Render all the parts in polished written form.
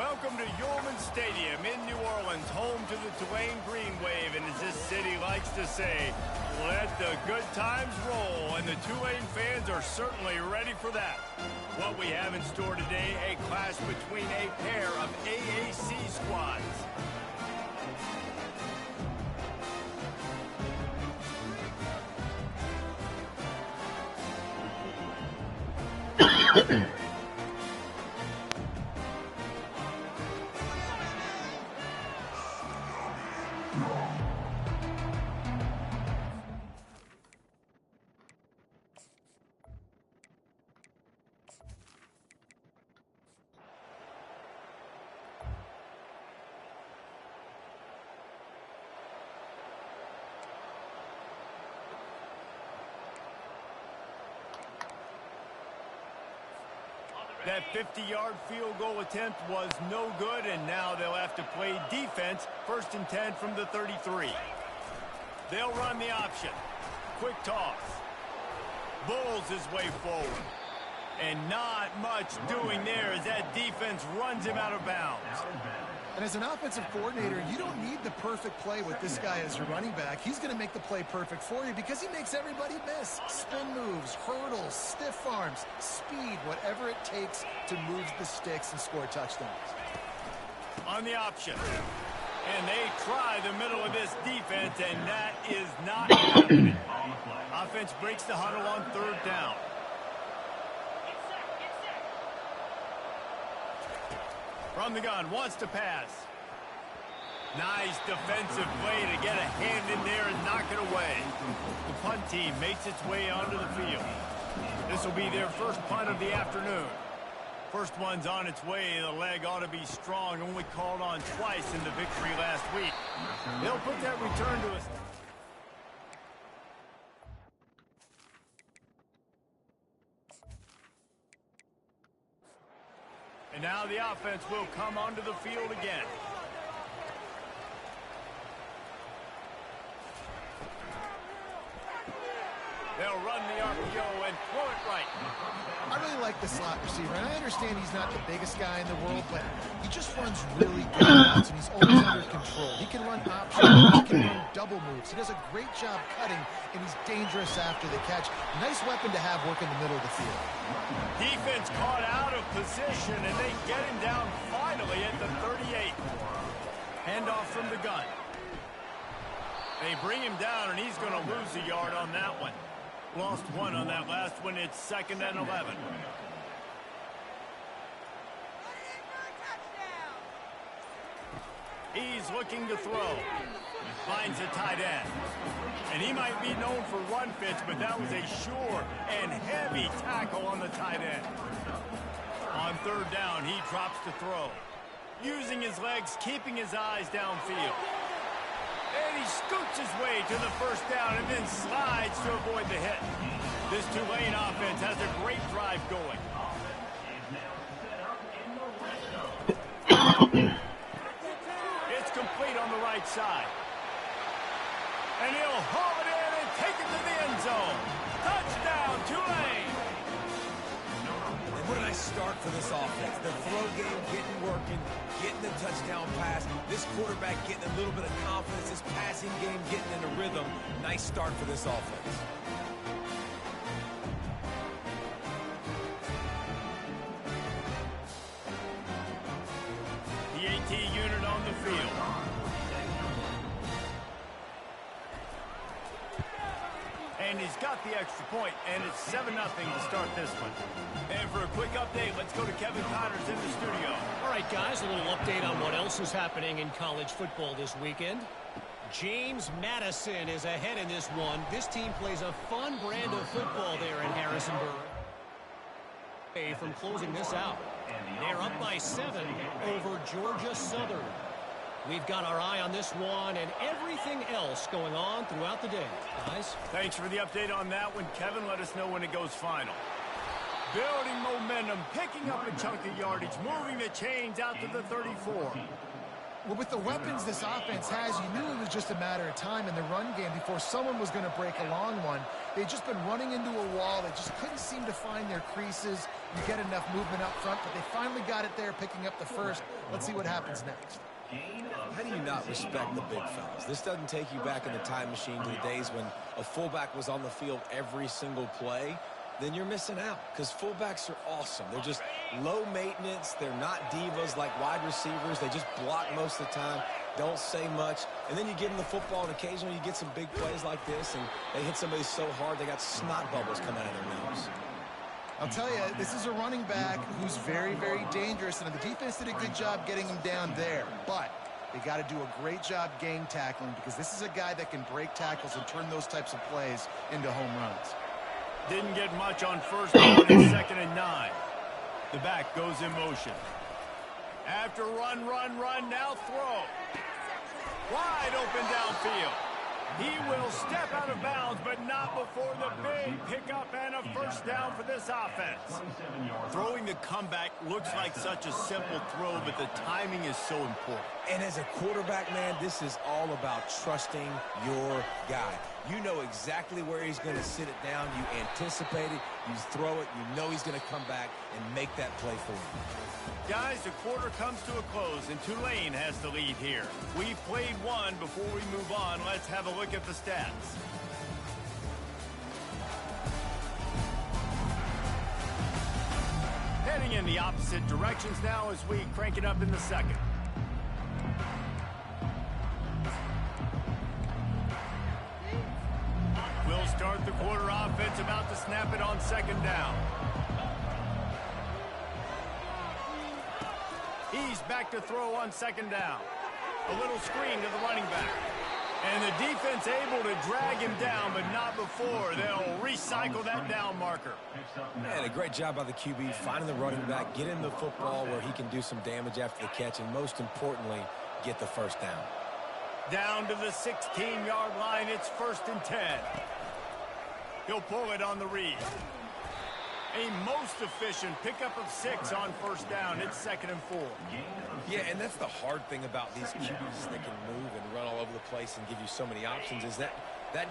Welcome to Yulman Stadium in New Orleans, home to the Tulane Green Wave, and as this city likes to say, let the good times roll, and the Tulane fans are certainly ready for that. What we have in store today, a clash between a pair of AAC squads. That 50-yard field goal attempt was no good, and now they'll have to play defense, 1st and 10 from the 33. They'll run the option. Quick toss. Bulls his way forward. And not much doing there as that defense runs him out of bounds. And as an offensive coordinator, you don't need the perfect play with this guy as your running back. He's going to make the play perfect for you because he makes everybody miss. Spin moves, hurdles, stiff arms, speed, whatever it takes to move the sticks and score touchdowns. On the option. And they try the middle of this defense, and that is not happening. Offense breaks the huddle on 3rd down. From the gun, wants to pass. Nice defensive play to get a hand in there and knock it away. The punt team makes its way onto the field. This will be their first punt of the afternoon. First one's on its way. The leg ought to be strong. Only called on twice in the victory last week. They'll put that return to us. And now the offense will come onto the field again. They'll run the RPO and throw it right. I really like the slot receiver, and I understand he's not the biggest guy in the world, but he just runs really good routes, and he's always under control. He can run options, he can run double moves. He does a great job cutting, and he's dangerous after the catch. Nice weapon to have work in the middle of the field. Defense caught out of position, and they get him down finally at the 38. Handoff from the gun. They bring him down, and he's going to lose a yard on that one. Lost one on that last one. It's 2nd and 11. He's looking to throw. Finds a tight end. And he might be known for run fits, but that was a sure and heavy tackle on the tight end. On 3rd down, he drops to throw. Using his legs, keeping his eyes downfield. And he scoots his way to the 1st down and then slides to avoid the hit. This Tulane offense has a great drive going. It's complete on the right side. And he'll haul it in and take it to the end zone. Touchdown, Tulane! And what a nice start for this offense. The throw game getting working, getting the touchdown pass. This quarterback getting a little bit of confidence. This passing game getting in a rhythm. Nice start for this offense. The AT unit on the field. And he's got the extra point, and it's 7-0 to start this one. And for a quick update, let's go to Kevin Connors in the studio. All right, guys, a little update on what else is happening in college football this weekend. James Madison is ahead in this one. This team plays a fun brand of football there in Harrisonburg. From closing this out. They're up by 7 over Georgia Southern. We've got our eye on this one and everything else going on throughout the day. Guys? Thanks for the update on that one, Kevin. Let us know when it goes final. Building momentum, picking up a chunk of yardage, moving the chains out to the 34. Well, with the weapons this offense has, you knew it was just a matter of time in the run game before someone was going to break a long one. They'd just been running into a wall. They just couldn't seem to find their creases. You get enough movement up front, but they finally got it there, picking up the first. Let's see what happens next. How do you not respect the big fellas? This doesn't take you back in the time machine to the days when a fullback was on the field every single play. Then you're missing out, because fullbacks are awesome. They're just low maintenance. They're not divas like wide receivers. They just block most of the time, don't say much. And then you give them the football, and occasionally you get some big plays like this, and they hit somebody so hard they got snot bubbles coming out of their nose. I'll tell you, this is a running back who's very, very dangerous, and the defense did a good job getting him down there. But they got to do a great job game tackling, because this is a guy that can break tackles and turn those types of plays into home runs. Didn't get much on first down and 2nd and 9. The back goes in motion. After run, now throw. Wide open downfield. He will step out of bounds, but not before the big pickup and a first down for this offense. Throwing the comeback looks like such a simple throw, but the timing is so important. And as a quarterback, man, this is all about trusting your guy. You know exactly where he's going to sit it down. You anticipate it. You throw it. You know he's going to come back and make that play for you. Guys, the quarter comes to a close, and Tulane has the lead here. We've played one. Before we move on, let's have a look at the stats. Heading in the opposite directions now as we crank it up in the second. We'll start the quarter offense, about to snap it on 2nd down. He's back to throw on 2nd down. A little screen to the running back. And the defense able to drag him down, but not before. They'll recycle that down marker. Man, a great job by the QB, finding the running back, get him the football where he can do some damage after the catch, and most importantly, get the first down. Down to the 16-yard line, it's 1st and 10. He'll pull it on the read. A most efficient pickup of 6 on first down. It's 2nd and 4. Yeah, and that's the hard thing about these QBs that can move and run all over the place and give you so many options is that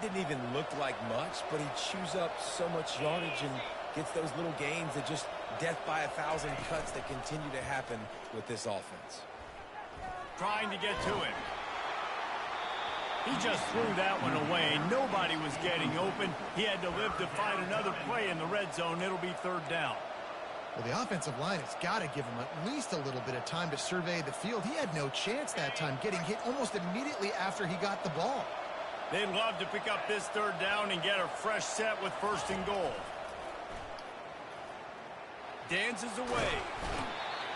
didn't even look like much, but he chews up so much yardage and gets those little gains that just death by 1,000 cuts that continue to happen with this offense. Trying to get to him. He just threw that one away. Nobody was getting open. He had to live to find another play in the red zone. It'll be 3rd down. Well, the offensive line has got to give him at least a little bit of time to survey the field. He had no chance that time, getting hit almost immediately after he got the ball. They'd love to pick up this 3rd down and get a fresh set with 1st and goal. Dances away.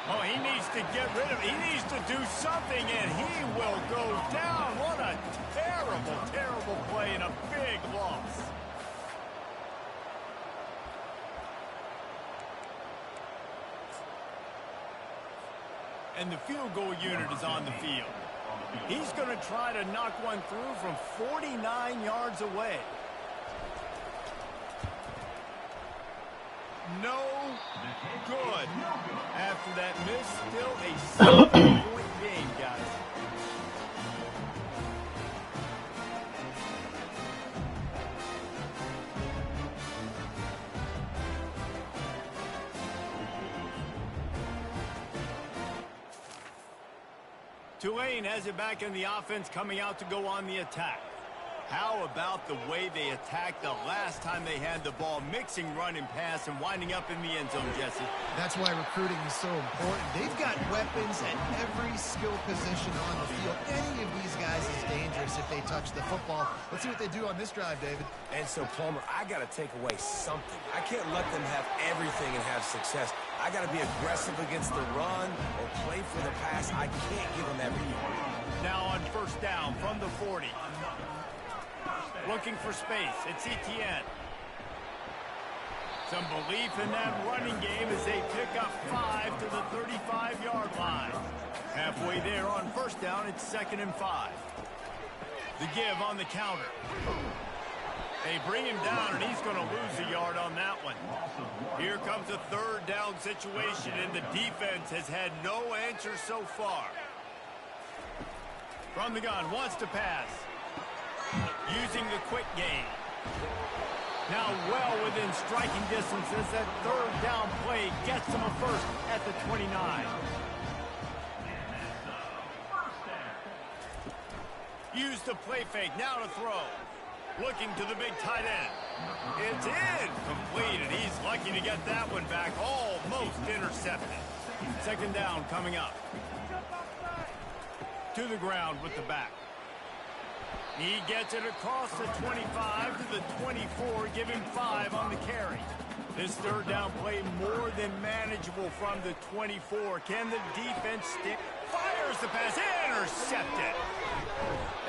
Oh, he needs to get rid of it. He needs to do something, and he will go down. What a terrible, terrible play and a big loss. And the field goal unit is on the field. He's going to try to knock one through from 49 yards away. No good. After that miss, still a 7-point game, guys. Tulane has it back in the offense, coming out to go on the attack. How about the way they attacked the last time they had the ball, mixing run and pass and winding up in the end zone, Jesse? That's why recruiting is so important. They've got weapons at every skill position on the field. Any of these guys is dangerous if they touch the football. Let's see what they do on this drive, David. And so, Palmer, I got to take away something. I can't let them have everything and have success. I got to be aggressive against the run or play for the pass. I can't give them everything. Now on first down from the 40. Looking for space. It's Etienne. Some belief in that running game as they pick up 5 to the 35-yard line. Halfway there on first down, it's 2nd and 5. The give on the counter. They bring him down, and he's going to lose a yard on that one. Here comes a 3rd down situation, and the defense has had no answer so far. From the gun, wants to pass. Using the quick game. Now well within striking distance as that third down play gets him a first at the 29. Use the play fake, now to throw. Looking to the big tight end. It's in, complete, and he's lucky to get that one back, almost intercepted. Second down coming up. To the ground with the back. He gets it across the 25 to the 24, give him 5 on the carry. This third down play more than manageable from the 24. Can the defense stick? Fires the pass, intercepted.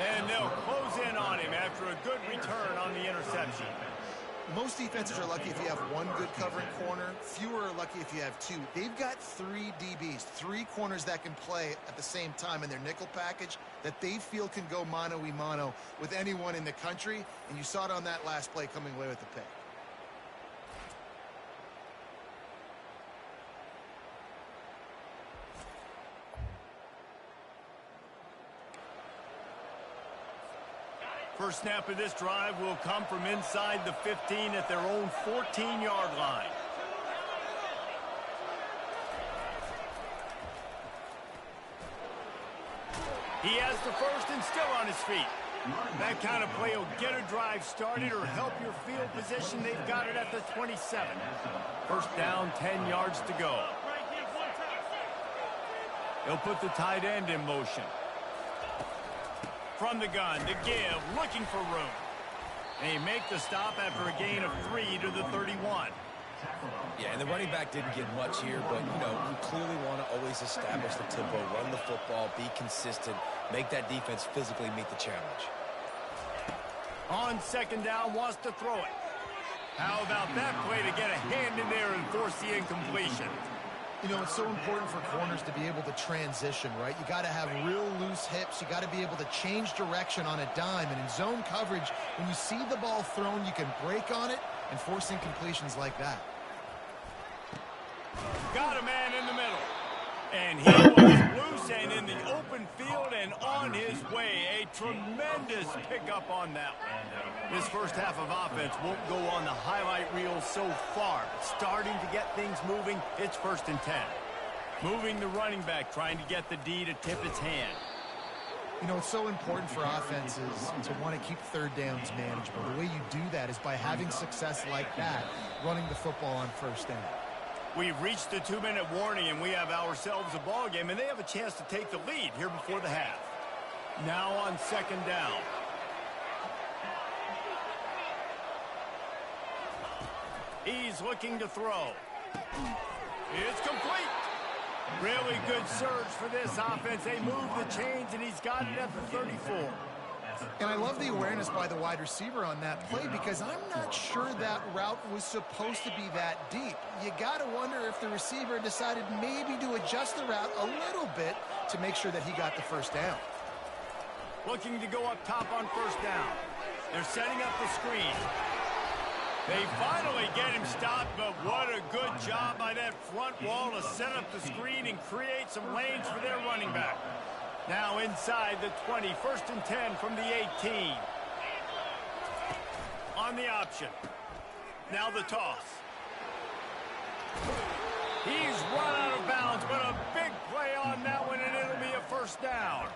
And they'll close in on him after a good return on the interception. Most defenses are lucky if you have one good covering corner. Fewer are lucky if you have 2. They've got 3 DBs, 3 corners that can play at the same time in their nickel package that they feel can go mano-a-mano with anyone in the country. And you saw it on that last play coming away with the pick. First snap of this drive will come from inside the 15 at their own 14-yard line. He has the first and still on his feet. That kind of play will get a drive started or help your field position. They've got it at the 27. First down, 10 yards to go. They'll put the tight end in motion. From the gun, the give, looking for room. And he make the stop after a gain of 3 to the 31. Yeah, and the running back didn't get much here, but, you know, you clearly want to always establish the tempo, run the football, be consistent, make that defense physically meet the challenge. On second down, wants to throw it. How about that play to get a hand in there and force the incompletion? You know, it's so important for corners to be able to transition, right? You got to have real loose hips. You got to be able to change direction on a dime. And in zone coverage, when you see the ball thrown, you can break on it and force incompletions like that. Got a man in the middle. And he was loose and in the open field and on his way. A tremendous pickup on that one. This first half of offense won't go on the highlight reel so far. But starting to get things moving, it's 1st and 10. Moving the running back, trying to get the D to tip its hand. You know, it's so important for offenses to want to keep third downs manageable. The way you do that is by having success like that, running the football on first down. We've reached the 2-minute warning, and we have ourselves a ball game, and they have a chance to take the lead here before the half. Now on second down. He's looking to throw. It's complete. Really good surge for this offense. They move the chains, and he's got it at the 34. And I love the awareness by the wide receiver on that play because I'm not sure that route was supposed to be that deep. You got to wonder if the receiver decided maybe to adjust the route a little bit to make sure that he got the first down. Looking to go up top on first down. They're setting up the screen. They finally get him stopped, but what a good job by that front wall to set up the screen and create some lanes for their running back. Now inside the 20, 1st and 10 from the 18. On the option. Now the toss. He's run out of bounds, but a big play on that one, and it'll be a first down.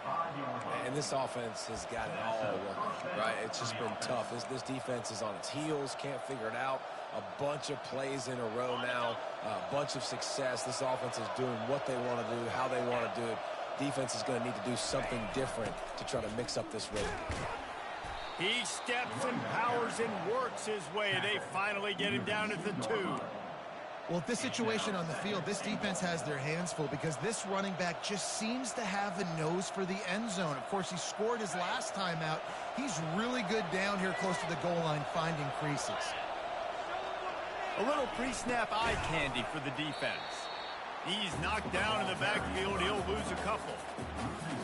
And this offense has got it all working, right? It's just been tough. This defense is on its heels, can't figure it out. A bunch of plays in a row now, a bunch of success. This offense is doing what they want to do, how they want to do it. Defense is going to need to do something different to try to mix up this rhythm. He steps and powers and works his way. They finally get him down at the 2. Well, at this situation on the field, this defense has their hands full because this running back just seems to have a nose for the end zone. Of course, he scored his last time out. He's really good down here close to the goal line finding creases. A little pre-snap eye candy for the defense. He's knocked down in the backfield. He'll lose a couple.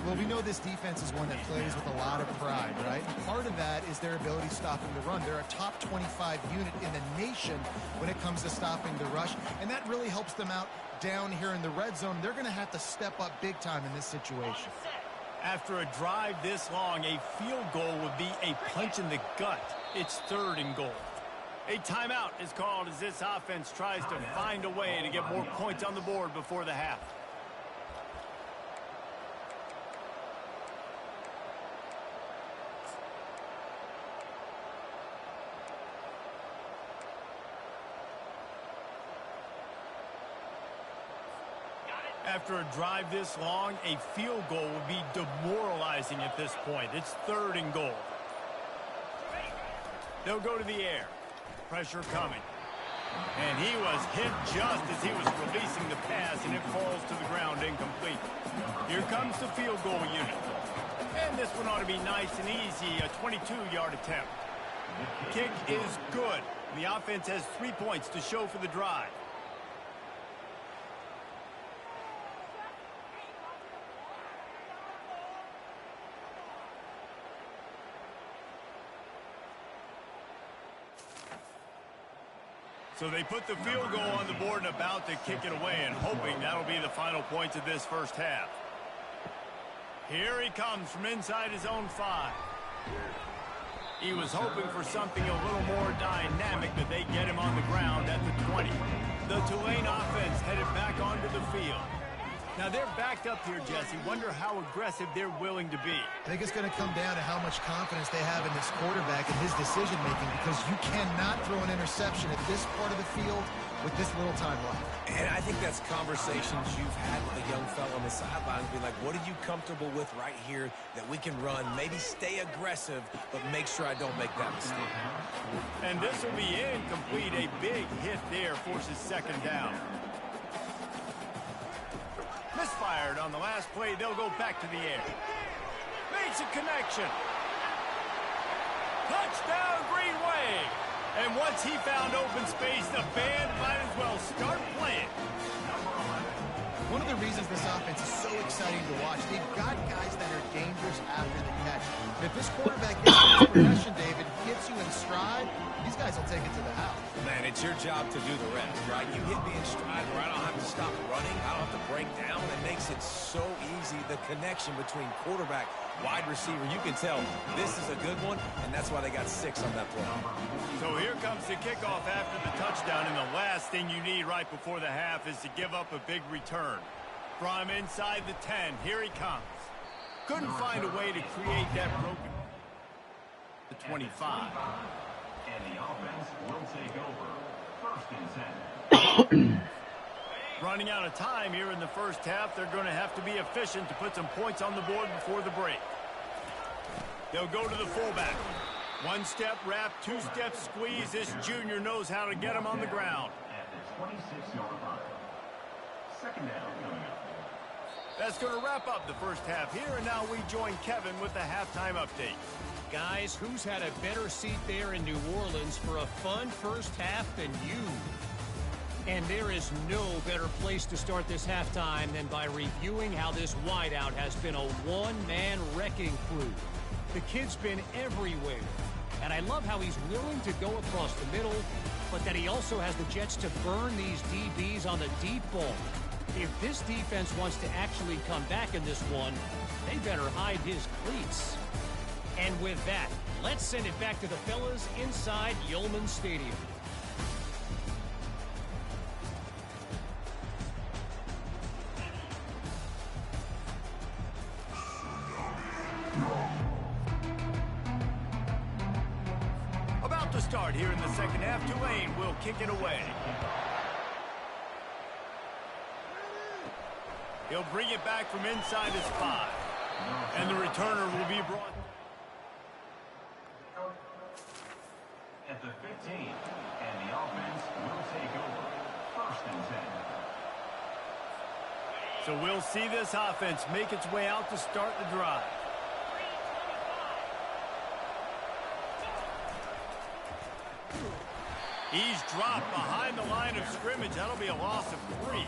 Well, we know this defense is one that plays with a lot of pride, right? Part of that is their ability stopping the run. They're a top 25 unit in the nation when it comes to stopping the rush, and that really helps them out down here in the red zone. They're going to have to step up big time in this situation. After a drive this long, a field goal would be a punch in the gut. It's 3rd and goal. A timeout is called as this offense tries to find a way to get more points on the board before the half. After a drive this long, a field goal would be demoralizing at this point. It's 3rd and goal. They'll go to the air. Pressure coming. And he was hit just as he was releasing the pass, and it falls to the ground incomplete. Here comes the field goal unit. And this one ought to be nice and easy, a 22-yard attempt. Kick is good. The offense has 3 points to show for the drive. So they put the field goal on the board and about to kick it away, and hoping that'll be the final points of this first half. Here he comes from inside his own 5. He was hoping for something a little more dynamic, but they get him on the ground at the 20. The Tulane offense headed back onto the field. Now they're backed up here, Jesse. Wonder how aggressive they're willing to be. I think it's going to come down to how much confidence they have in this quarterback and his decision-making, because you cannot throw an interception at this part of the field with this little time left. And I think that's conversations you've had with a young fella on the sidelines, be like, what are you comfortable with right here that we can run? Maybe stay aggressive, but make sure I don't make that mistake. And this will be incomplete. A big hit there forces 2nd down. Misfired on the last play. They'll go back to the air. Makes a connection. Touchdown, Green Wave. And once he found open space, the band might as well start playing. One of the reasons this offense is so exciting to watch, they've got guys that are dangerous after the catch. If this quarterback gets this progression, David, gets you in stride, these guys will take it to the house. Man, it's your job to do the rest, right? You hit me in stride where I don't have to stop running. I don't have to break down. It makes it so easy. The connection between quarterback, wide receiver, you can tell this is a good one, and that's why they got 6 on that play. So here comes the kickoff after the touchdown, and the last thing you need right before the half is to give up a big return. From inside the 10, here he comes. Couldn't find a way to create that broken. The 25. And the offense will take over 1st and 10. Running out of time here in the first half. They're going to have to be efficient to put some points on the board before the break. They'll go to the fullback. 1-step wrap, 2-step squeeze. This junior knows how to get him on the ground. At the 26-yard line. 2nd down coming up. That's going to wrap up the first half here, and now we join Kevin with the halftime update. Guys, who's had a better seat there in New Orleans for a fun first half than you? And there is no better place to start this halftime than by reviewing how this wideout has been a one-man wrecking crew. The kid's been everywhere, and I love how he's willing to go across the middle, but that he also has the jets to burn these DBs on the deep ball. If this defense wants to actually come back in this one, they better hide his cleats. And with that, let's send it back to the fellas inside Yeoman Stadium. About to start here in the second half, Tulane will kick it away. He'll bring it back from inside his 5. And the returner will be brought. At the 15, and the offense will take over 1st and 10. So we'll see this offense make its way out to start the drive. He's dropped behind the line of scrimmage. That'll be a loss of 3.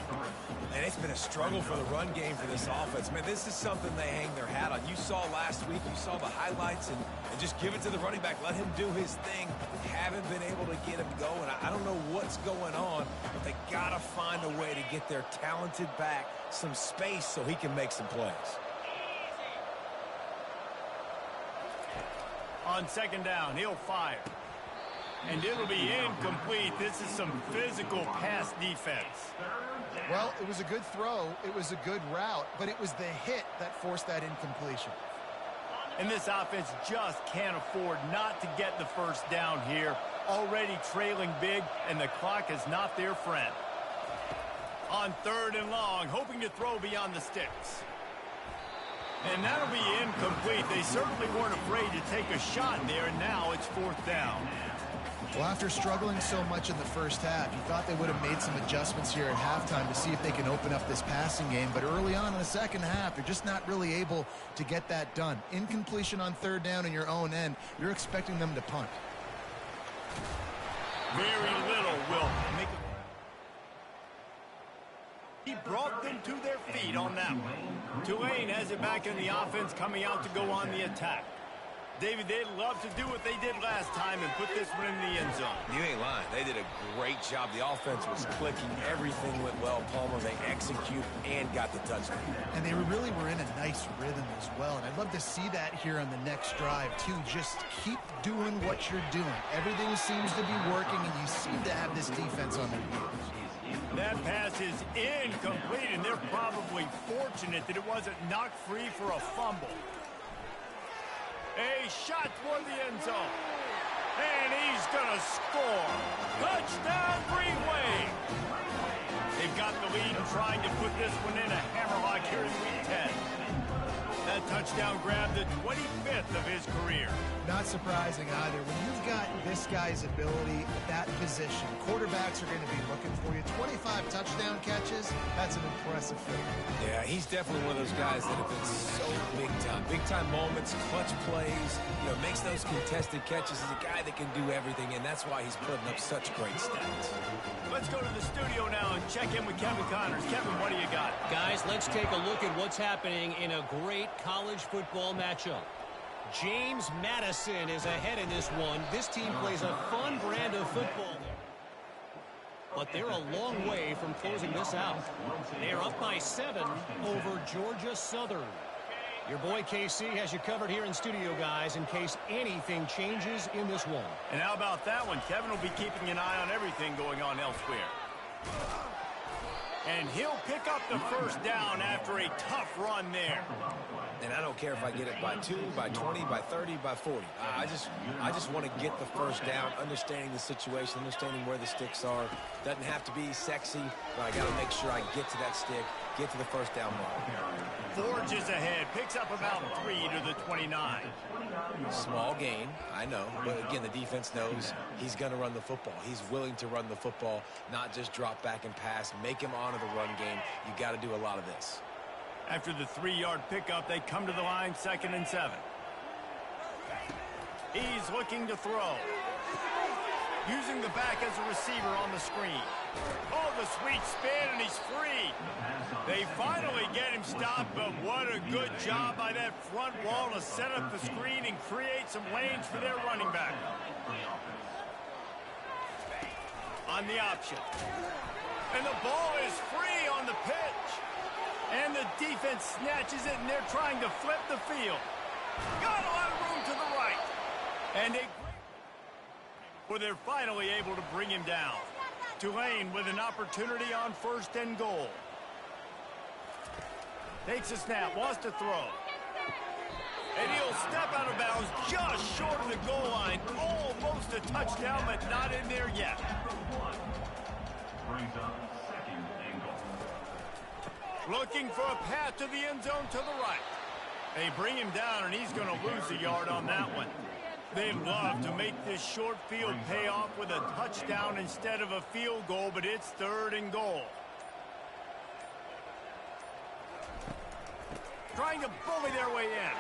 And it's been a struggle for the run game for this offense. Man, this is something they hang their hat on. You saw last week, you saw the highlights, and just give it to the running back. Let him do his thing. Haven't been able to get him going. I don't know what's going on, but they got to find a way to get their talented back some space so he can make some plays. On second down, he'll fire. And it'll be incomplete. This is some physical pass defense. Well, it was a good throw. It was a good route, but it was the hit that forced that incompletion. And this offense just can't afford not to get the first down here. Already trailing big, and the clock is not their friend. On third and long, hoping to throw beyond the sticks. And that'll be incomplete. They certainly weren't afraid to take a shot there, and now it's fourth down. Well, after struggling so much in the first half, you thought they would have made some adjustments here at halftime to see if they can open up this passing game. But early on in the second half, they're just not really able to get that done. Incompletion on third down in your own end, you're expecting them to punt. Very little will make it. He brought them to their feet on that one. Tulane has it back in the offense, coming out to go on the attack. David, they'd love to do what they did last time and put this one in the end zone. You ain't lying. They did a great job. The offense was clicking. Everything went well. Palmer, they executed and got the touchdown. And they really were in a nice rhythm as well. And I'd love to see that here on the next drive, too. Just keep doing what you're doing. Everything seems to be working, and you seem to have this defense on their heels. That pass is incomplete, and they're probably fortunate that it wasn't knocked free for a fumble. A shot toward the end zone. And he's going to score. Touchdown, Green Wave. They've got the lead and trying to put this one in a hammerlock here in Week 10. That touchdown grabbed the 25th of his career. Not surprising either. When you've got this guy's ability at that position, quarterbacks are going to be looking for you. 25 touchdown catches, that's an impressive feat. Yeah, he's definitely one of those guys that have been so big time. Big time moments, clutch plays, makes those contested catches. He's a guy that can do everything, and that's why he's putting up such great stats. Let's go to the studio now and check in with Kevin Connors. Kevin, what do you got? Guys, let's take a look at what's happening in a great college football matchup. James Madison is ahead in this one. This team plays a fun brand of football. But they're a long way from closing this out. They're up by 7 over Georgia Southern. Your boy KC has you covered here in studio, guys, in case anything changes in this one. And how about that one? Kevin will be keeping an eye on everything going on elsewhere. And he'll pick up the first down after a tough run there. And I don't care if I get it by 2, by 20, by 30, by 40. I just want to get the first down, understanding the situation, understanding where the sticks are. Doesn't have to be sexy, but I got to make sure I get to that stick, get to the first down mark. Forges ahead, picks up about 3 to the 29. Small gain, I know, but again, the defense knows he's going to run the football. He's willing to run the football, not just drop back and pass, make him honor the run game. You got to do a lot of this. After the 3-yard pickup, they come to the line, 2nd and 7. He's looking to throw. Using the back as a receiver on the screen. Oh, the sweet spin, and he's free. They finally get him stopped, but what a good job by that front wall to set up the screen and create some lanes for their running back. On the option. And the ball is free on the pitch. And the defense snatches it, and they're trying to flip the field. Got a lot of room to the right. And where they're finally able to bring him down. Tulane with an opportunity on 1st and goal. Takes a snap, wants to throw. And he'll step out of bounds just short of the goal line. Almost a touchdown, but not in there yet. Brings up 2nd and goal. Looking for a path to the end zone to the right. They bring him down, and he's going to lose a yard on that one. They'd love to make this short field pay off with a touchdown instead of a field goal, but it's 3rd and goal. Trying to bully their way in.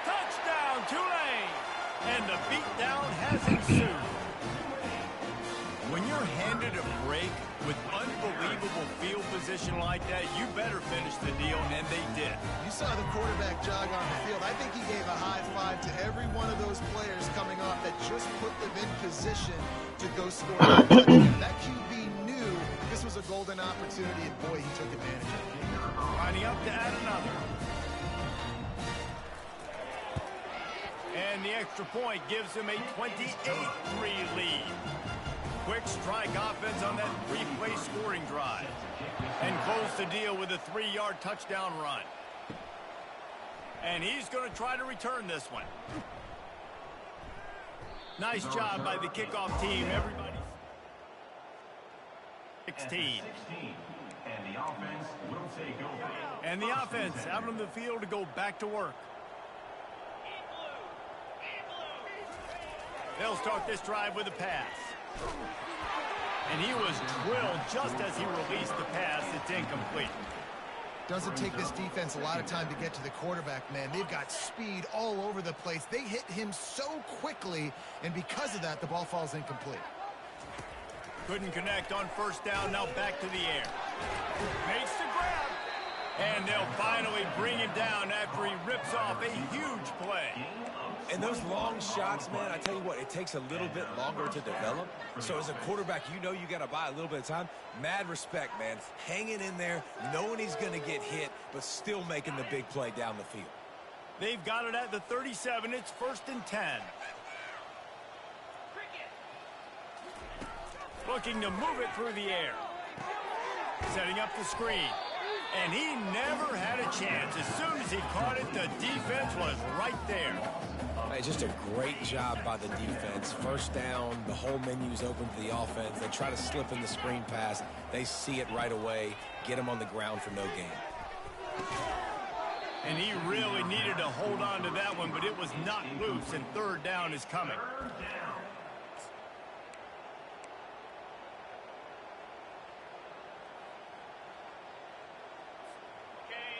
Touchdown, Tulane! And the beatdown has ensued. When you're handed a break with unbelievable field position like that, you better finish the deal, and they did. You saw the quarterback jog on the field. I think he gave a high five to every one of those players coming off that just put them in position to go score a touchdown. That QB knew this was a golden opportunity, and boy, he took advantage of it. Lining up to add another. And the extra point gives them a 28-3 lead. Quick strike offense on that three-play scoring drive. And close the deal with a 3-yard touchdown run. And he's going to try to return this one. Nice job by the kickoff team, everybody. 16. And the offense will take over. And the offense out on the field to go back to work. They'll start this drive with a pass. And he was drilled just as he released the pass. It's incomplete. Doesn't take this defense a lot of time to get to the quarterback, man. They've got speed all over the place. They hit him so quickly, and because of that, the ball falls incomplete. Couldn't connect on first down. Now back to the air. Makes the grab. And they'll finally bring him down after he rips off a huge play. And those long shots, man, I tell you what, it takes a little bit longer to develop. So as a quarterback, you know you got to buy a little bit of time. Mad respect, man. Hanging in there, knowing he's going to get hit, but still making the big play down the field. They've got it at the 37. It's 1st and 10. Looking to move it through the air. Setting up the screen. And he never had a chance. As soon as he caught it, the defense was right there. Hey, just a great job by the defense. First down, the whole menu's open to the offense. They try to slip in the screen pass. They see it right away. Get him on the ground for no gain. And he really needed to hold on to that one, but it was not loose, and 3rd down is coming.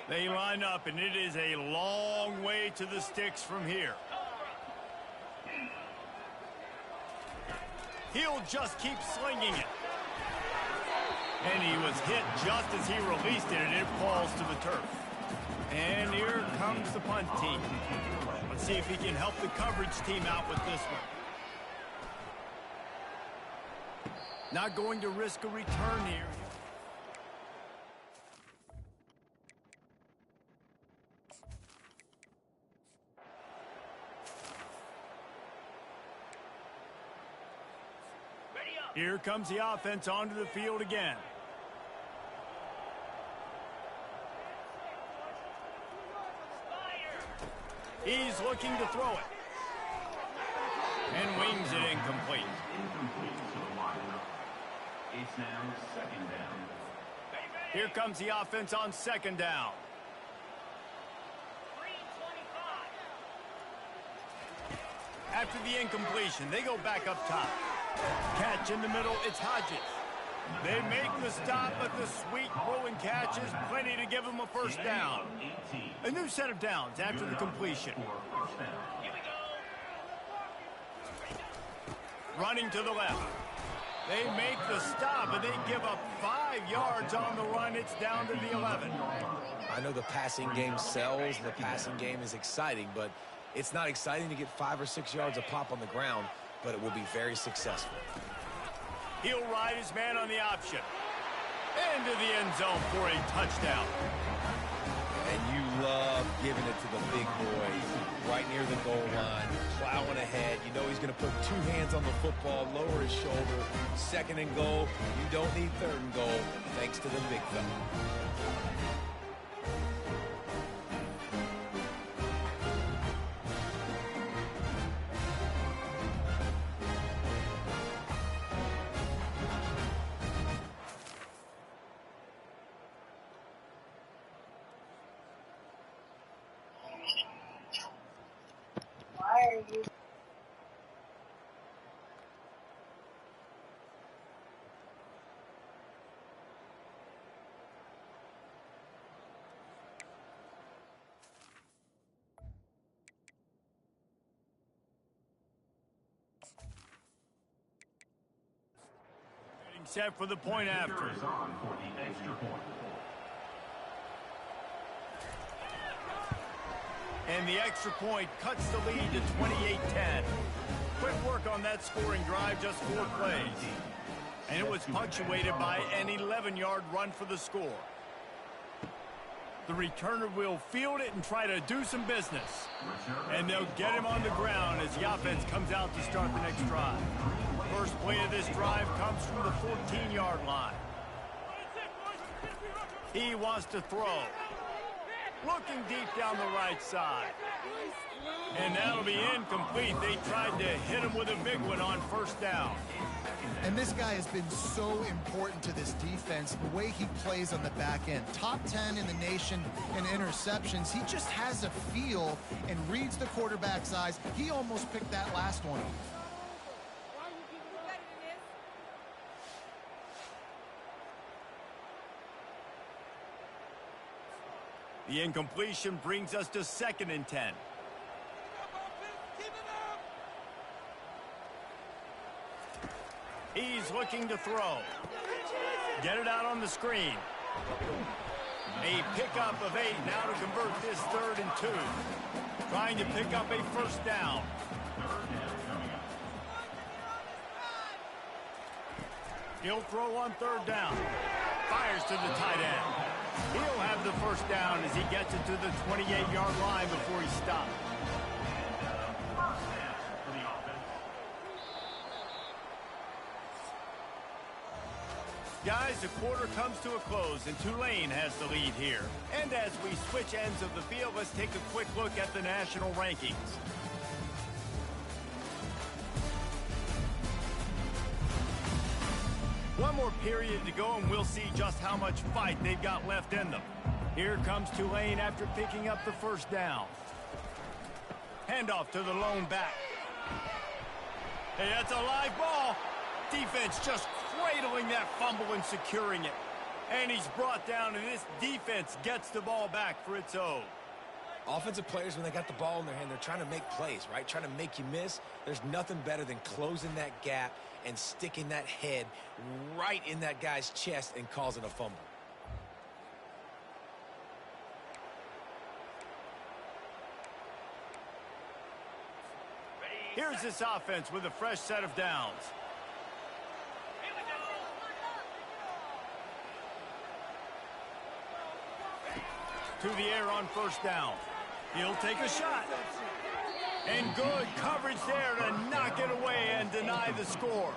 They line up, and it is a long way to the sticks from here. He'll just keep slinging it. And he was hit just as he released it, and it falls to the turf. And here comes the punt team. Let's see if he can help the coverage team out with this one. Not going to risk a return here. Here comes the offense onto the field again. He's looking to throw it. And wings it incomplete. It's now 2nd down. Here comes the offense on 2nd down. After the incompletion, they go back up top. Catch in the middle, it's Hodges. They make the stop, but the sweet rolling catch is plenty to give them a 1st down. A new set of downs after the completion. Running to the left. They make the stop, and they give up 5 yards on the run. It's down to the 11. I know the passing game sells. The passing game is exciting, but it's not exciting to get 5 or 6 yards a pop on the ground, but it will be very successful. He'll ride his man on the option. Into the end zone for a touchdown. And you love giving it to the big boy right near the goal line, plowing ahead. You know he's going to put 2 hands on the football, lower his shoulder. 2nd and goal. You don't need 3rd and goal, thanks to the big fella. Set for the point after. Is on for the extra point. And the extra point cuts the lead to 28-10. Quick work on that scoring drive, just 4 plays. And it was punctuated by an 11-yard run for the score. The returner will field it and try to do some business. And they'll get him on the ground as the offense comes out to start the next drive. First play of this drive comes from the 14-yard line. He wants to throw. Looking deep down the right side. And that'll be incomplete. They tried to hit him with a big one on first down. And this guy has been so important to this defense, the way he plays on the back end. Top 10 in the nation in interceptions. He just has a feel and reads the quarterback's eyes. He almost picked that last one. The incompletion brings us to 2nd and 10. He's looking to throw. Get it out on the screen. A pickup of 8 now to convert this 3rd and 2. Trying to pick up a first down. He'll throw on 3rd down. Fires to the tight end. He'll have the first down as he gets it to the 28-yard line before he stops. Guys, the quarter comes to a close, and Tulane has the lead here. And as we switch ends of the field, let's take a quick look at the national rankings. One more period to go, and we'll see just how much fight they've got left in them. Here comes Tulane after picking up the first down. Handoff to the lone back. Hey, that's a live ball. Defense just cradling that fumble and securing it. And he's brought down, and this defense gets the ball back for its own. Offensive players, when they got the ball in their hand, they're trying to make plays, right? Trying to make you miss. There's nothing better than closing that gap and sticking that head right in that guy's chest and causing a fumble. Here's this offense with a fresh set of downs. To the air on first down. He'll take a shot. And good coverage there to knock it away and deny the score.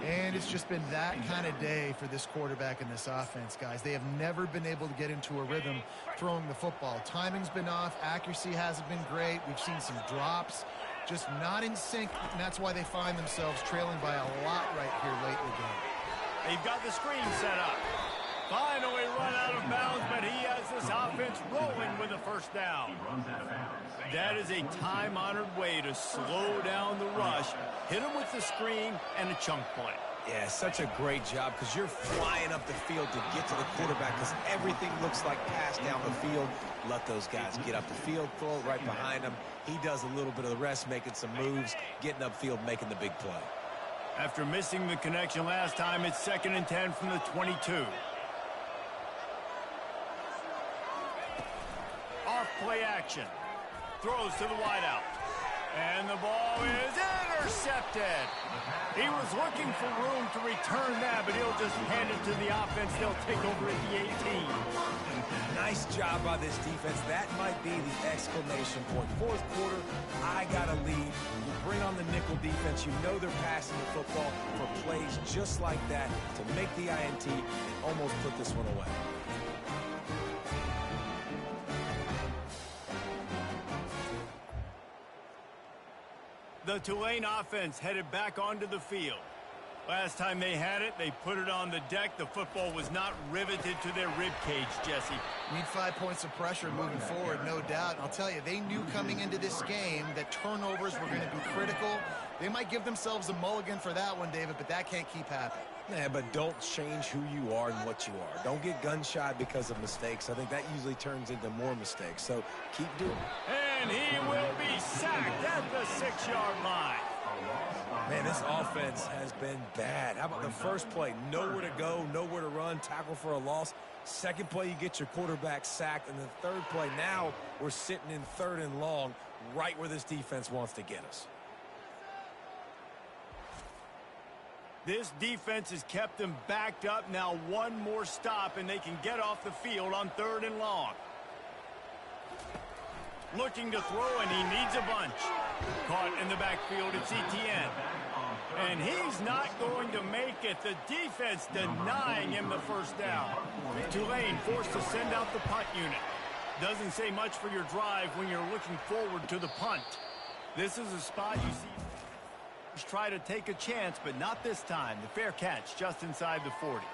And it's just been that kind of day for this quarterback and this offense, guys. They have never been able to get into a rhythm throwing the football. Timing's been off. Accuracy hasn't been great. We've seen some drops. Just not in sync, and that's why they find themselves trailing by a lot right here late in the game. They've got the screen set up. Finally run out of bounds, but he has this offense rolling with a first down. That is a time-honored way to slow down the rush, hit him with the screen, and a chunk play. Yeah, such a great job because you're flying up the field to get to the quarterback because everything looks like pass down the field. Let those guys get up the field, throw it right behind him. He does a little bit of the rest, making some moves, getting upfield, making the big play. After missing the connection last time, it's 2nd and 10 from the 22. Off play action. Throws to the wideout. And the ball is intercepted. He was looking for room to return that, but he'll just hand it to the offense. They'll take over at the 18. Nice job by this defense. That might be the exclamation point. Fourth quarter, I got a lead. You bring on the nickel defense. You know they're passing the football for plays just like that to make the INT and almost put this one away. The Tulane offense headed back onto the field. Last time they had it, they put it on the deck. The football was not riveted to their rib cage, Jesse. Need 5 points of pressure moving forward, no doubt. And I'll tell you, they knew coming into this game that turnovers were going to be critical. They might give themselves a mulligan for that one, David, but that can't keep happening. Yeah, but don't change who you are and what you are. Don't get gun-shy because of mistakes. I think that usually turns into more mistakes. So keep doing it. And he will be sacked at the 6-yard line. Man, this offense has been bad. How about the first play? Nowhere to go, nowhere to run, tackle for a loss. Second play, you get your quarterback sacked. And the third play, now we're sitting in 3rd and long, right where this defense wants to get us. This defense has kept them backed up. Now one more stop, and they can get off the field on 3rd and long. Looking to throw, and he needs a bunch. Caught in the backfield, it's Etienne. And he's not going to make it. The defense denying him the first down. Tulane forced to send out the punt unit. Doesn't say much for your drive when you're looking forward to the punt. This is a spot you see try to take a chance, but not this time. The fair catch just inside the 40.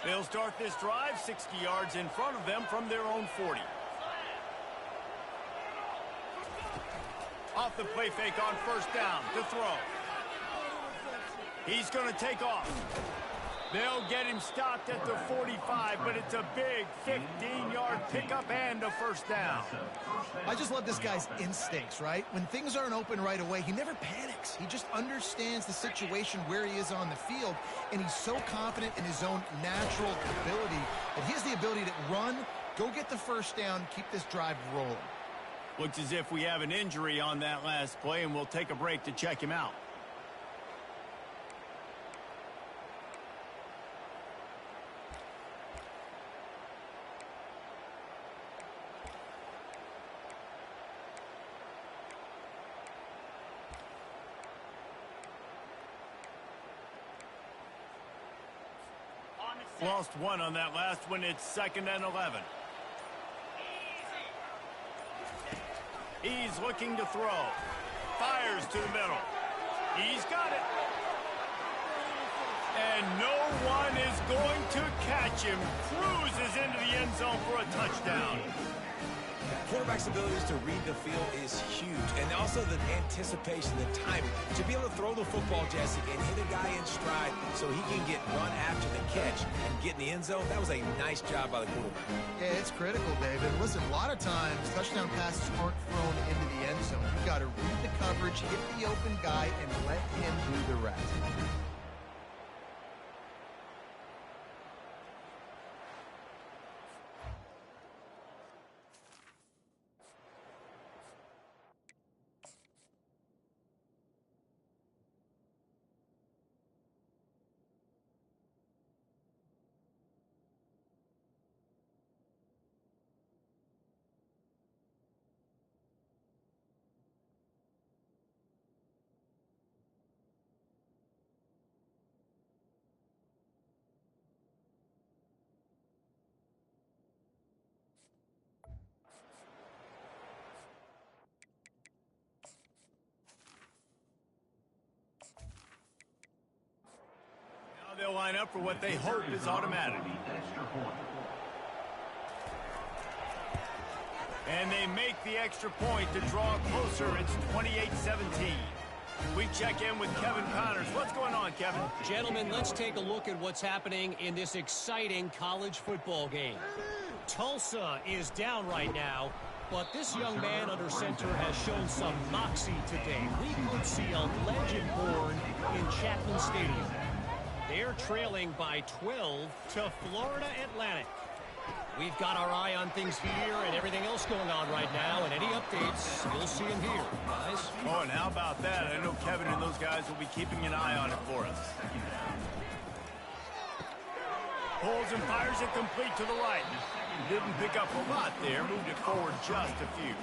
They'll start this drive 60 yards in front of them from their own 40. Off the play fake on 1st down to throw. He's going to take off. They'll get him stopped at the 45, but it's a big 15-yard pickup and a 1st down. I just love this guy's instincts, right? When things aren't open right away, he never panics. He just understands the situation where he is on the field, and he's so confident in his own natural ability that he has the ability to run, go get the 1st down, keep this drive rolling. Looks as if we have an injury on that last play, and we'll take a break to check him out. Lost one on that last one. It's 2nd and 11. He's looking to throw. Fires to the middle. He's got it. And no one is going to catch him. Cruises into the end zone for a touchdown. Quarterback's abilities to read the field is huge, and also the anticipation, the timing. To be able to throw the football, Jesse, and hit a guy in stride so he can get run after the catch and get in the end zone, that was a nice job by the quarterback. Yeah, it's critical, David. Listen, a lot of times, touchdown passes aren't thrown into the end zone. You've got to read the coverage, hit the open guy, and let him do the rest. They'll line up for what they hope is automatic. And they make the extra point to draw closer. It's 28-17. We check in with Kevin Connors. What's going on, Kevin? Gentlemen, let's take a look at what's happening in this exciting college football game. Tulsa is down right now, but this young man under center has shown some moxie today. We could see a legend born in Chapman Stadium. They're trailing by 12 to Florida Atlantic. We've got our eye on things here and everything else going on right now, and any updates, you'll see them here, guys. Oh, and how about that? I know Kevin and those guys will be keeping an eye on it for us. Pulls and fires it complete to the right. Didn't pick up a lot there, moved it forward just a few.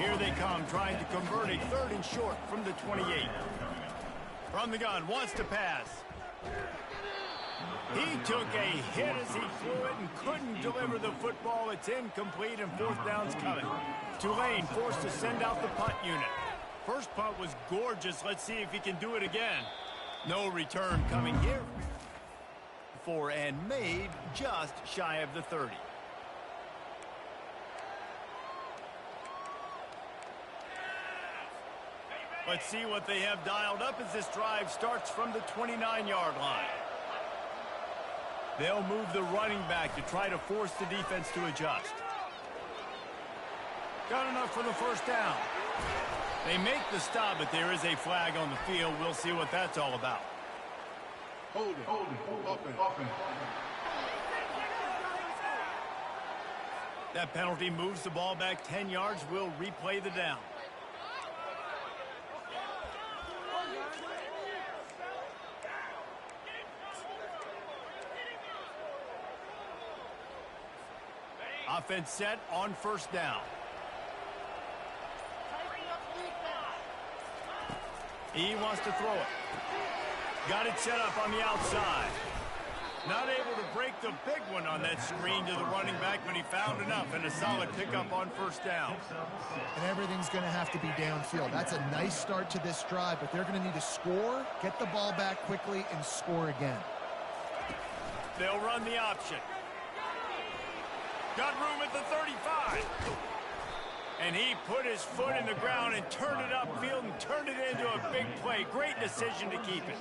Here they come, trying to convert a 3rd and short from the 28. From the gun, wants to pass. He took a hit as he threw it and couldn't deliver the football. It's incomplete and 4th down's coming. Tulane forced to send out the punt unit. First punt was gorgeous. Let's see if he can do it again. No return coming here. And made just shy of the 30. Let's see what they have dialed up as this drive starts from the 29-yard line. They'll move the running back to try to force the defense to adjust. Got enough for the 1st down. They make the stop, but there is a flag on the field. We'll see what that's all about. Hold it. That penalty moves the ball back 10 yards. We'll replay the down. Offense set on first down. He wants to throw it. Got it set up on the outside. Not able to break the big one on that screen to the running back, but he found enough and a solid pickup on first down. And everything's going to have to be downfield. That's a nice start to this drive, but they're going to need to score, get the ball back quickly, and score again. They'll run the option. Got room at the 35. And he put his foot in the ground and turned it upfield and turned it into a big play. Great decision to keep it.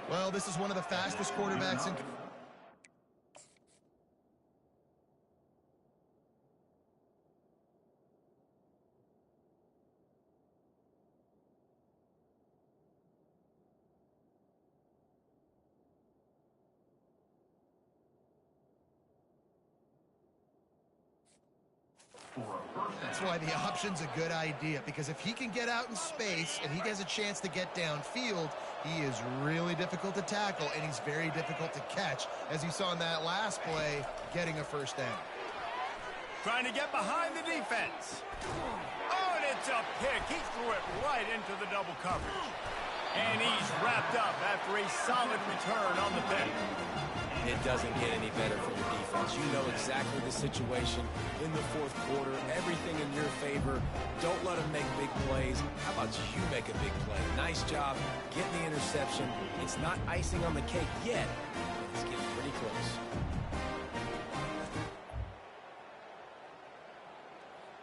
Well, this is one of the fastest quarterbacks in... That's why the option's a good idea, because if he can get out in space and he has a chance to get downfield, he is really difficult to tackle, and he's very difficult to catch, as you saw in that last play, getting a first down. Trying to get behind the defense. Oh, and it's a pick. He threw it right into the double coverage. And he's wrapped up after a solid return on the pick. It doesn't get any better for the defense. You know exactly the situation in the fourth quarter. Everything in your favor. Don't let them make big plays. How about you make a big play? Nice job getting the interception. It's not icing on the cake yet, but it's getting pretty close.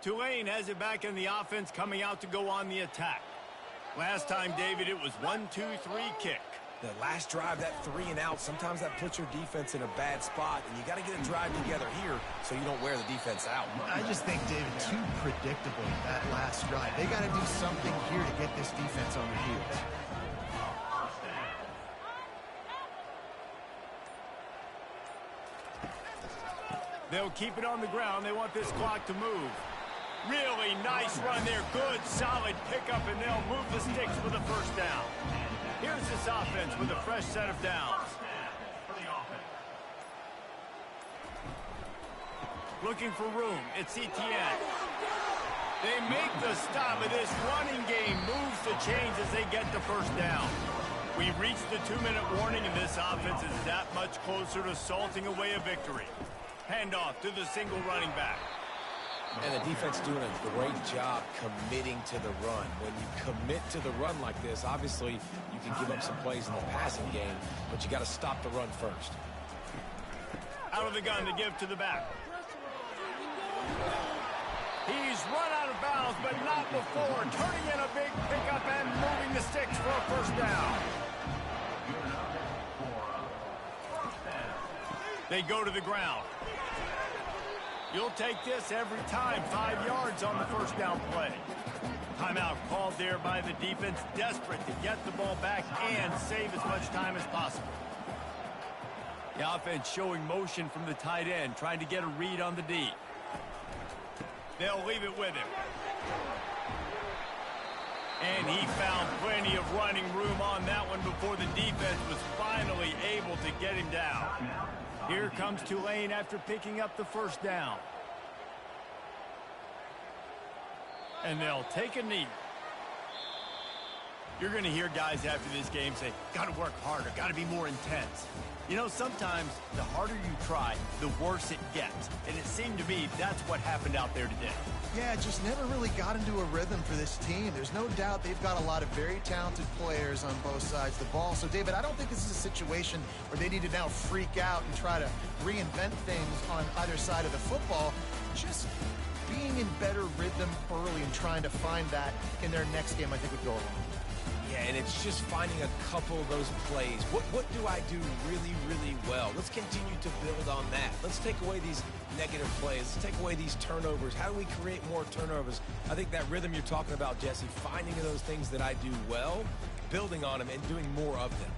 Tulane has it back in the offense, coming out to go on the attack. Last time, David, it was 1-2-3 kick. The last drive, that 3 and out, sometimes that puts your defense in a bad spot, and you got to get a drive together here so you don't wear the defense out. I just think, David, too predictable, that last drive. They got to do something here to get this defense on their heels. They'll keep it on the ground. They want this clock to move. Really nice run there. Good, solid pickup, and they'll move the sticks for the first down. Here's this offense with a fresh set of downs. Looking for room. It's ETN. They make the stop, but this running game moves the chains as they get the first down. We've reached the 2-minute warning, and this offense is that much closer to salting away a victory. Handoff to the single running back. And the defense doing a great job committing to the run. When you commit to the run like this, obviously you can give up some plays in the passing game, but you got to stop the run first. Out of the gun to give to the back. He's run out of bounds, but not before. Turning in a big pickup and moving the sticks for a first down. They go to the ground. You'll take this every time. 5 yards on the first down play. Timeout called there by the defense, desperate to get the ball back and save as much time as possible. The offense showing motion from the tight end, trying to get a read on the D. They'll leave it with him. And he found plenty of running room on that one before the defense was finally able to get him down. Here comes Tulane after picking up the first down. And they'll take a knee. You're going to hear guys after this game say, got to work harder, got to be more intense. You know, sometimes the harder you try, the worse it gets. And it seemed to me that's what happened out there today. Yeah, just never really got into a rhythm for this team. There's no doubt they've got a lot of very talented players on both sides of the ball. So, David, I don't think this is a situation where they need to now freak out and try to reinvent things on either side of the football. Just being in better rhythm early and trying to find that in their next game, I think, would go along. Yeah, and it's just finding a couple of those plays. What do I do really, really well? Let's continue to build on that. Let's take away these negative plays. Let's take away these turnovers. How do we create more turnovers? I think that rhythm you're talking about, Jesse, finding those things that I do well, building on them, and doing more of them.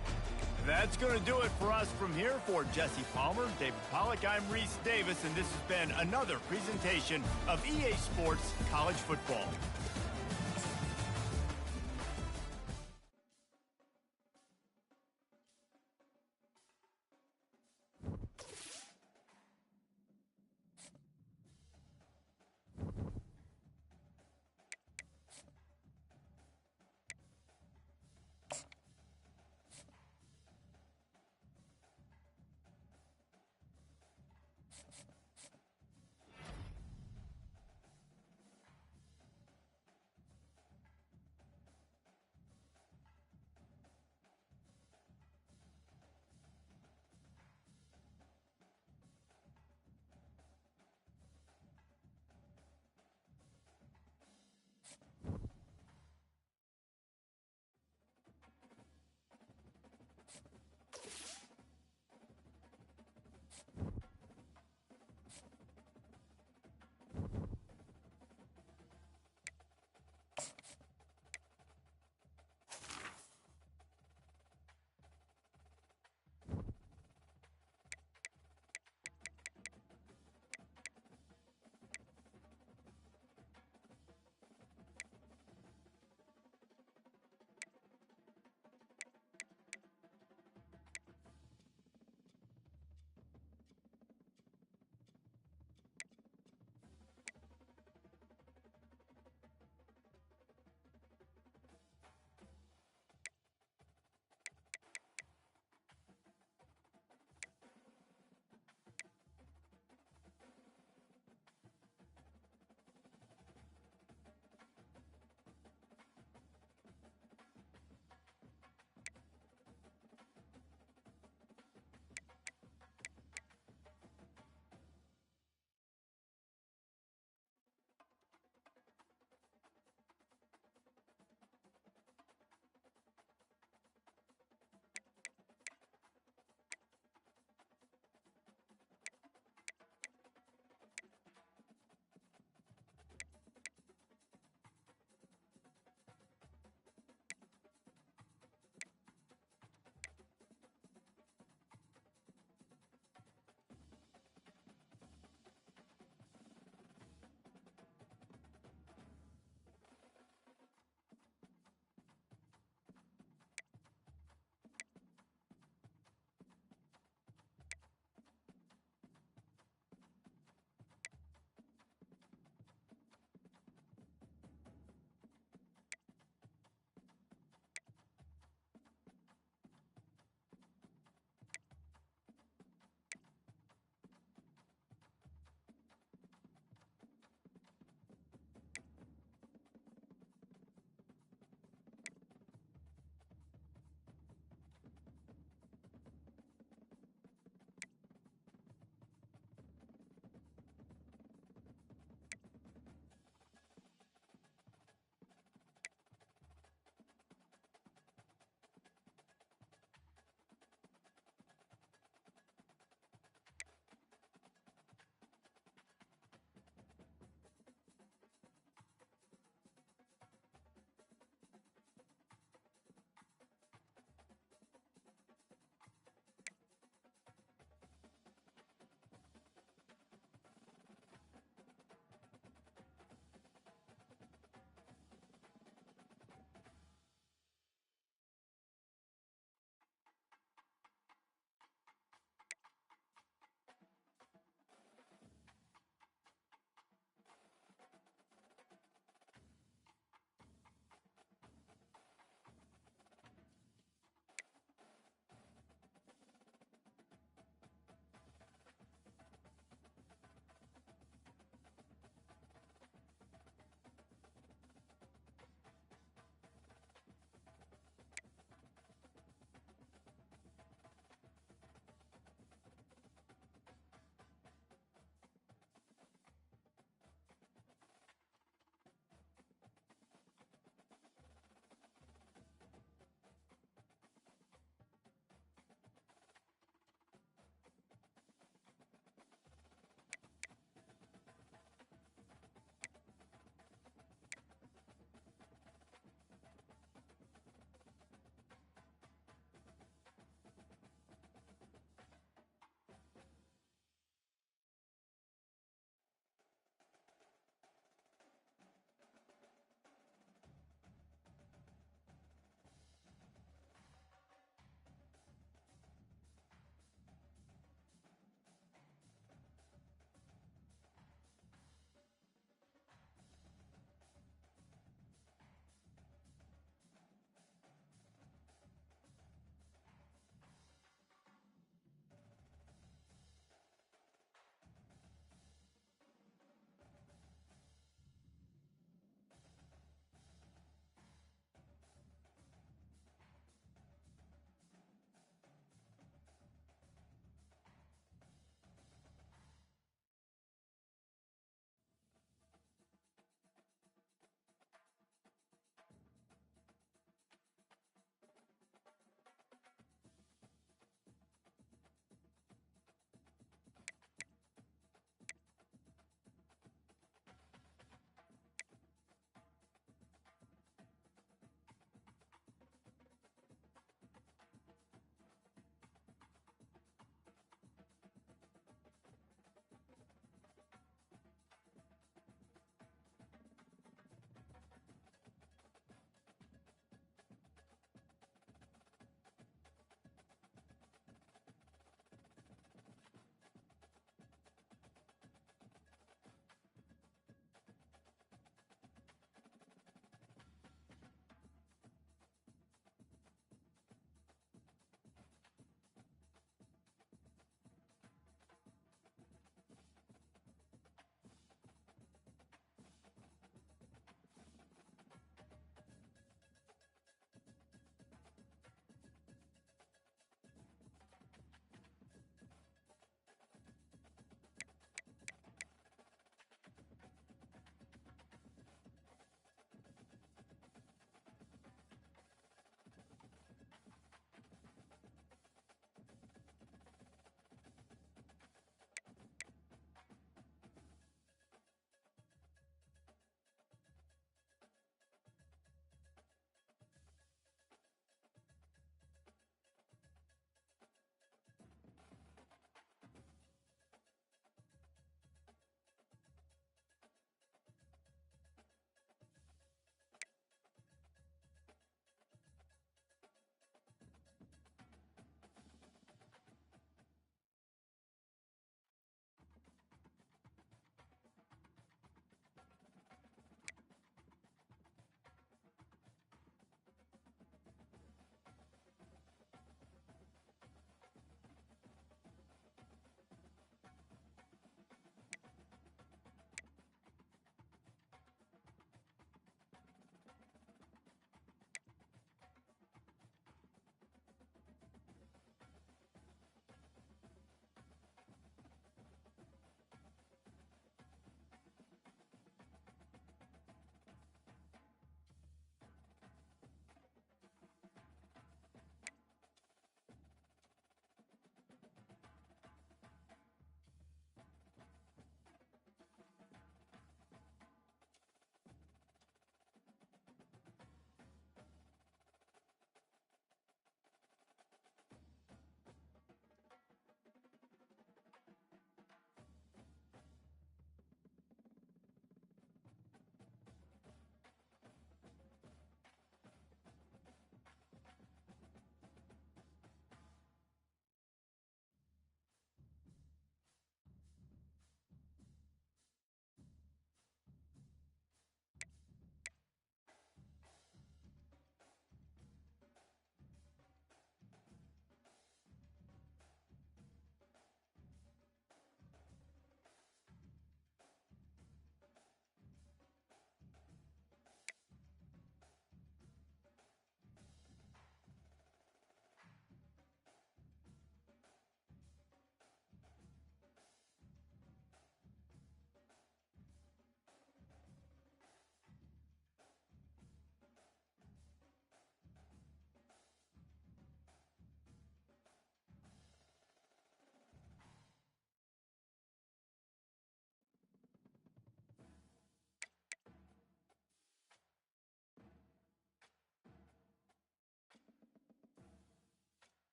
That's going to do it for us from here. For Jesse Palmer, David Pollack, I'm Reese Davis, and this has been another presentation of EA Sports College Football.